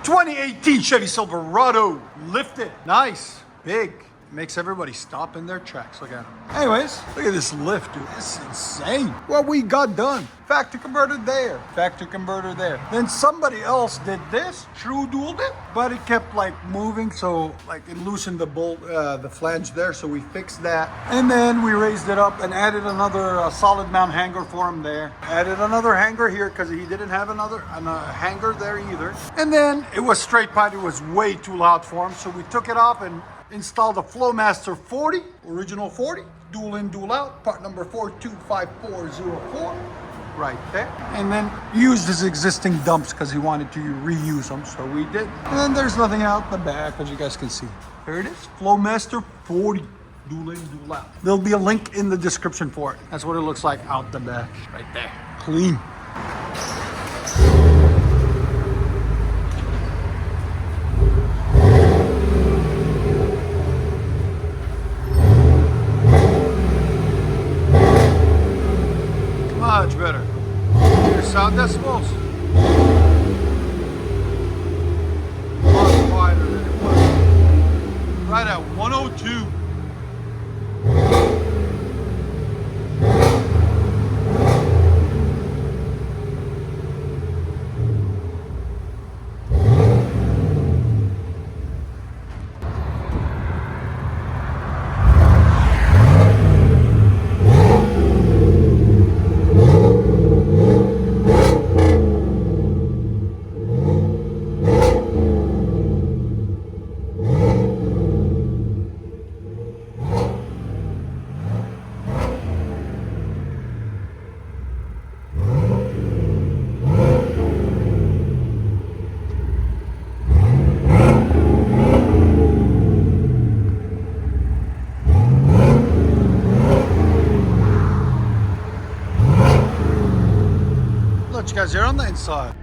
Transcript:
2018 Chevy Silverado. Lifted. Nice. Big. Makes everybody stop in their tracks. Look at him. Anyways, look at this lift, dude. This is insane. What we got done. Factory converter there. Factory converter there. Then somebody else did this. True dualed it. But it kept like moving. So like it loosened the bolt, the flange there. So we fixed that. And then we raised it up and added another solid mount hanger for him there. Added another hanger here because he didn't have another hanger there either. And then it was straight pipe. It was way too loud for him. So we took it off and installed a Flowmaster 40, original 40, dual in, dual out, part number 425404, right there. And then used his existing dumps because he wanted to reuse them, so we did. And then there's nothing out the back, as you guys can see. Here it is, Flowmaster 40, dual in, dual out. There'll be a link in the description for it. That's what it looks like out the back, right there, clean. Much better. Your sound decibels. Much quieter than it was. Right at 102. Let you guys hear on the inside.